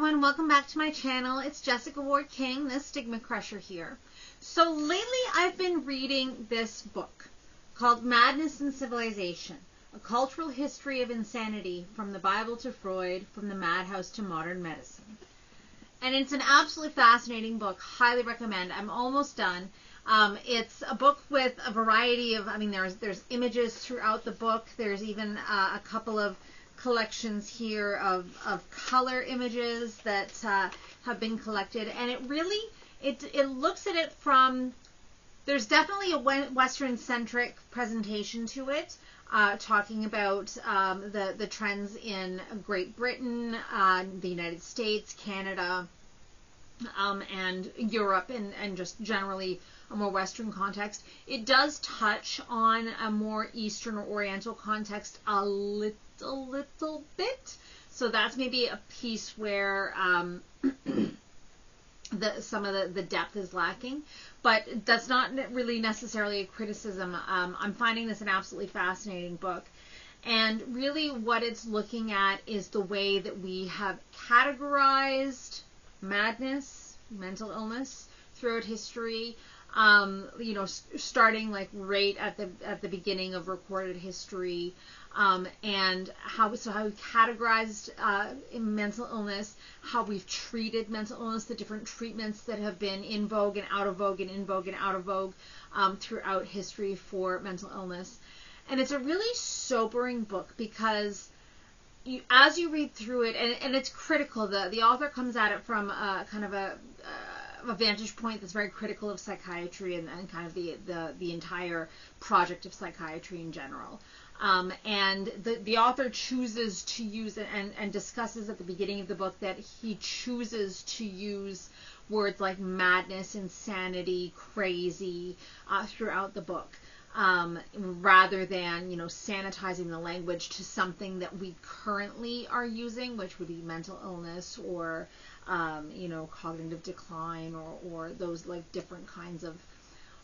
everyone, welcome back to my channel. It's Jessica Ward King, the Stigma Crusher here. So lately I've been reading this book called Madness and Civilization, A Cultural History of Insanity from the Bible to Freud, from the Madhouse to Modern Medicine. And it's an absolutely fascinating book, highly recommend. I'm almost done. It's a book with a variety of, there's images throughout the book. There's even a couple of collections here of color images that have been collected, and it really it looks at it from, there's definitely a Western-centric presentation to it, talking about the trends in Great Britain, the United States, Canada, and Europe, and just generally a more Western context. It does touch on a more Eastern or Oriental context a little bit, so that's maybe a piece where some of the depth is lacking, but that's not really necessarily a criticism. I'm finding this an absolutely fascinating book, and really what it's looking at is the way that we have categorized madness, mental illness throughout history. Starting like right at the beginning of recorded history, and how we categorized mental illness, how we've treated mental illness, the different treatments that have been in vogue and out of vogue and in vogue and out of vogue throughout history for mental illness. And it's a really sobering book because as you read through it, and it's critical, the author comes at it from kind of a vantage point that's very critical of psychiatry and kind of the entire project of psychiatry in general. And the author chooses to use it and discusses at the beginning of the book that he chooses to use words like madness, insanity, crazy throughout the book, rather than sanitizing the language to something that we currently are using, which would be mental illness or cognitive decline or those like different kinds of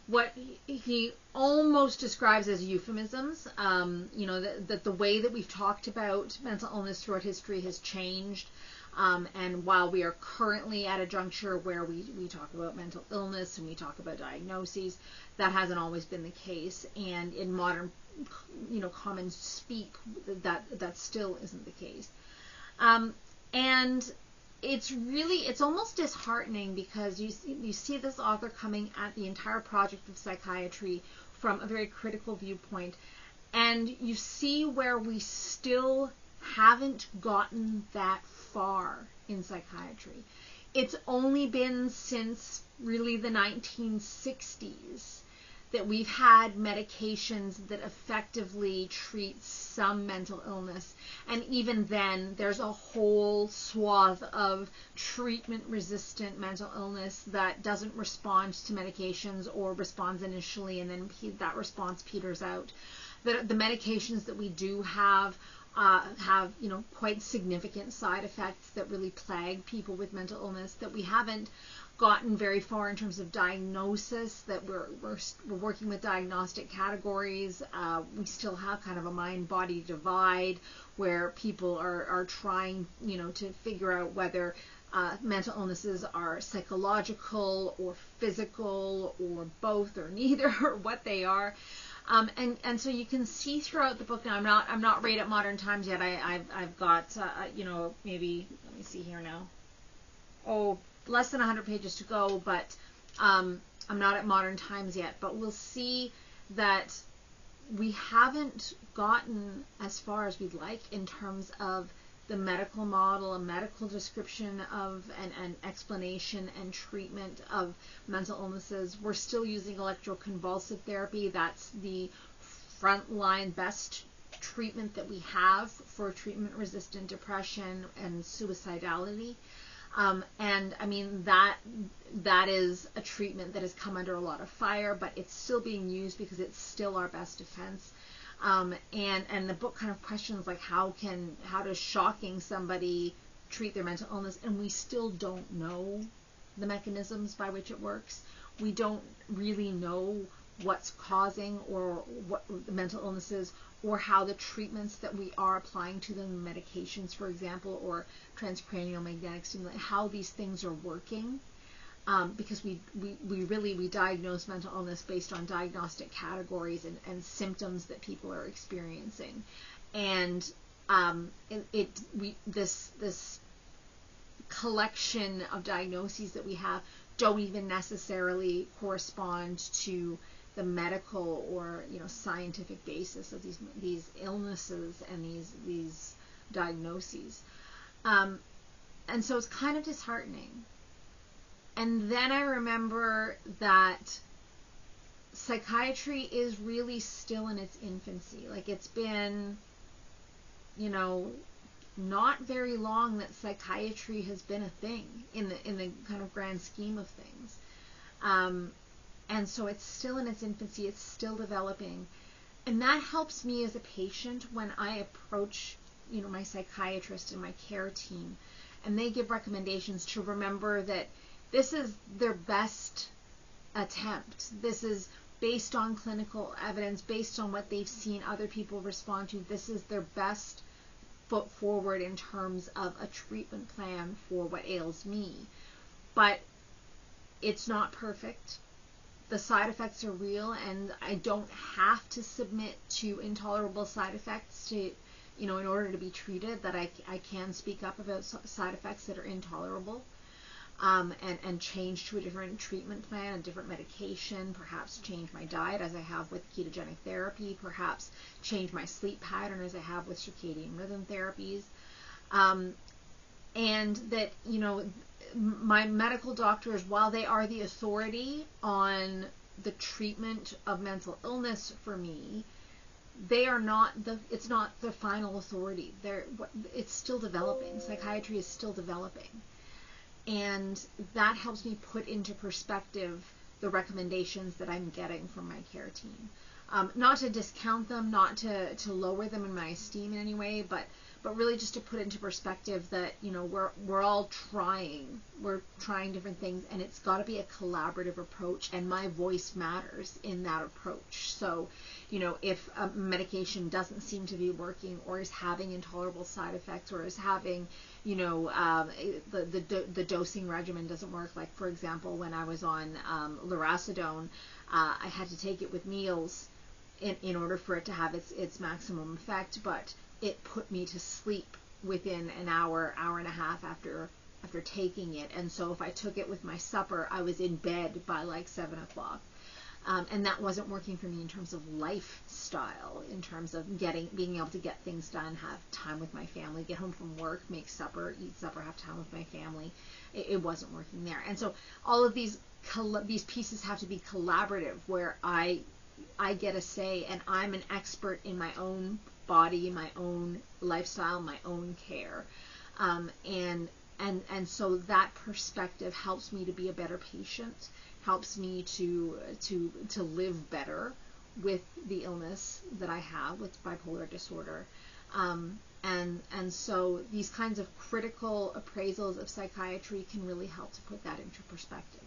what he almost describes as euphemisms. That the way that we've talked about mental illness throughout history has changed. And while we are currently at a juncture where we talk about mental illness and we talk about diagnoses, that hasn't always been the case. And in modern, common speak, that still isn't the case. And it's almost disheartening because you see this author coming at the entire project of psychiatry from a very critical viewpoint, and you see where we still haven't gotten that far in psychiatry. It's only been since really the 1960s that we've had medications that effectively treat some mental illness. And even then, there's a whole swath of treatment-resistant mental illness that doesn't respond to medications or responds initially, and then that response peters out. The medications that we do have quite significant side effects that really plague people with mental illness, that we haven't gotten very far in terms of diagnosis, that we're working with diagnostic categories. We still have kind of a mind-body divide where people are trying, to figure out whether mental illnesses are psychological or physical or both or neither or what they are. And so you can see throughout the book, and I'm not right at modern times yet. I've got maybe, let me see here now, less than 100 pages to go, but I'm not at modern times yet. But we'll see that we haven't gotten as far as we'd like in terms of the medical model, a medical description of an explanation and treatment of mental illnesses. We're still using electroconvulsive therapy. That's the frontline best treatment that we have for treatment-resistant depression and suicidality. And I mean, that is a treatment that has come under a lot of fire, but it's still being used because it's still our best defense. And the book kind of questions like how does shocking somebody treat their mental illness, and we still don't know the mechanisms by which it works. We don't really know what's causing or what the mental illnesses, or how the treatments that we are applying to them, medications, for example, or transcranial magnetic stimulation, how these things are working. Because we diagnose mental illness based on diagnostic categories and symptoms that people are experiencing. And this collection of diagnoses that we have don't even necessarily correspond to the medical or scientific basis of these illnesses and these diagnoses, and so it's kind of disheartening. And then I remember that psychiatry is really still in its infancy. Like, it's been not very long that psychiatry has been a thing in the kind of grand scheme of things. And so it's still in its infancy, it's still developing. And that helps me as a patient when I approach, my psychiatrist and my care team, and they give recommendations, to remember that this is their best attempt. This is based on clinical evidence, based on what they've seen other people respond to. This is their best foot forward in terms of a treatment plan for what ails me. But it's not perfect. The side effects are real, and I don't have to submit to intolerable side effects to, in order to be treated, that I can speak up about side effects that are intolerable, and change to a different treatment plan, a different medication, perhaps change my diet as I have with ketogenic therapy, perhaps change my sleep pattern as I have with circadian rhythm therapies, and that, my medical doctors, while they are the authority on the treatment of mental illness for me, they are not it's not the final authority. It's still developing. Psychiatry is still developing. And that helps me put into perspective the recommendations that I'm getting from my care team. Not to discount them, not to lower them in my esteem in any way, but really just to put into perspective that, we're all trying. We're trying different things, and it's got to be a collaborative approach, and my voice matters in that approach. So, if a medication doesn't seem to be working, or is having intolerable side effects, or is having, the dosing regimen doesn't work. Like, for example, when I was on lurasidone, I had to take it with meals in order for it to have its maximum effect, but it put me to sleep within an hour and a half after taking it. And so if I took it with my supper, I was in bed by like 7 o'clock. And that wasn't working for me in terms of lifestyle, in terms of being able to get things done, have time with my family, get home from work, make supper, eat supper, have time with my family. It wasn't working there. And so all of these pieces have to be collaborative, where I get a say, and I'm an expert in my own body, my own lifestyle, my own care, and so that perspective helps me to be a better patient, helps me to live better with the illness that I have, with bipolar disorder, and so these kinds of critical appraisals of psychiatry can really help to put that into perspective.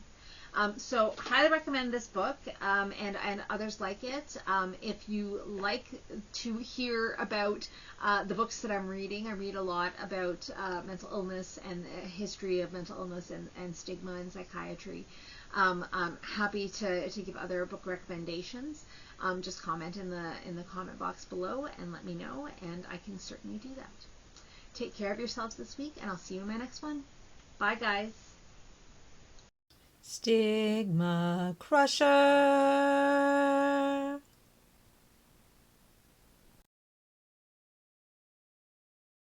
So highly recommend this book, and others like it. If you like to hear about the books that I'm reading, I read a lot about mental illness and the history of mental illness and stigma in psychiatry. I'm happy to give other book recommendations. Just comment in the comment box below and let me know, and I can certainly do that. Take care of yourselves this week, and I'll see you in my next one. Bye, guys. Stigma Crusher.